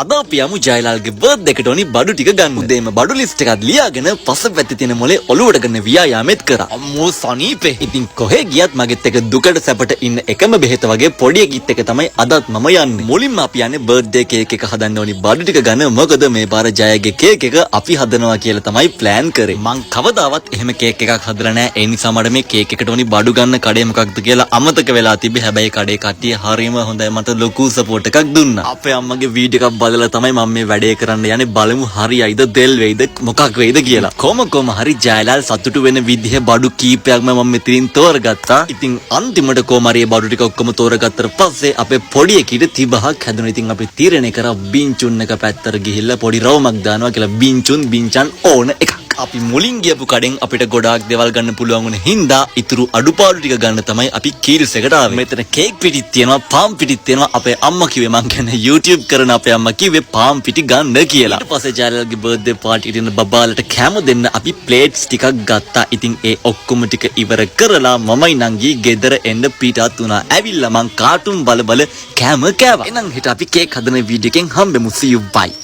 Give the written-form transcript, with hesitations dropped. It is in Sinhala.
අද අපි යමු ජයලාල්ගේ බර්ත්ඩේ එකට ඕනි බඩු ටික ගන්න. උදේම බඩු ලිස්ට් එකක් ලියාගෙන පසපැත්තේ තියෙන මොලේ ඔලුවට ගන්න ව්‍යායාමෙත් කරා. අම්මෝ සනීපේ. ඉතින් කොහෙ ගියත් මගෙත් එක දුකට සැපට ඉන්න එකම බෙහෙත වගේ පොඩි එකෙක් එක තමයි අදත් මම යන්නේ. මුලින්ම අපි යන්නේ බර්ත්ඩේ කේක් එක හදන්න ඕනි බඩු ටික ගන්න. මොකද මේ පාර ජයගේ කේක් එක අපි හදනවා කියලා තමයි ප්ලෑන් කරේ. මං කවදාවත් එහෙම කේක් එකක් හදලා නැහැ. ඒ නිසා මට මේ කේක් එකට ඕනි බඩු ගන්න කඩේ මොකක්ද කියලා අමතක වෙලා තිබ්බේ. හැබැයි කඩේ කට්ටිය හරීම හොඳයි, මට ලොකු සපෝට් එකක් දුන්නා. අපේ අම්මගේ වීඩියෝ එකක් බලලා තමයි මම මේ වැඩේ කරන්න යන්නේ. බලමු හරියයිද දෙල් වෙයිද මොකක් වෙයිද කියලා. කොහොම හරි ජයලාල් සතුටු වෙන විදිහ බඩු කීපයක්ම මම මෙතනින් තෝරගත්තා. ඉතින් අන්තිමට කොහොම හරි බඩු ටික ඔක්කොම තෝරගත්තට පස්සේ අපේ පොඩි එකීට තිබහක් හැදුණා. ඉතින් අපි තීරණය කරා බින්චුන් එක පැත්තට ගිහිල්ලා පොඩි රවුමක් දානවා කියලා. බින්චන් ඕන එකක්. අපි මුලින් ගියපු කඩෙන් අපිට ගොඩාක් දේවල් ගන්න පුළුවන් වුණ හින්දා ඉතුරු අඩුපාඩු ටික ගන්න තමයි අපි කීල්ස් එකට ආවේ. මෙතන කේක් පිටිත් තියෙනවා, පාම් පිටිත් තියෙනවා. අපේ අම්මා කිව්වේ, මං කියන්නේ YouTube කරන අපේ අම්මා කිව්වේ පාම් පිටි ගන්න කියලා. ඊට පස්සේ ජයලාල්ගේ බර්ත්ඩේ පාටි ඉතින් බබාලට කැම දෙන්න අපි ප්ලේට්ස් ටිකක් ගත්තා. ඉතින් ඒ ඔක්කොම ටික ඉවර කරලා මමයි නංගි ගෙදර එන්න පිටත් වුණා. ඇවිල්ලා මං කාටුන් බල කැම කෑවා. එහෙනම් හිට අපි කේක් හදන වීඩියෝ එකෙන් හම්බෙමු. See you bye.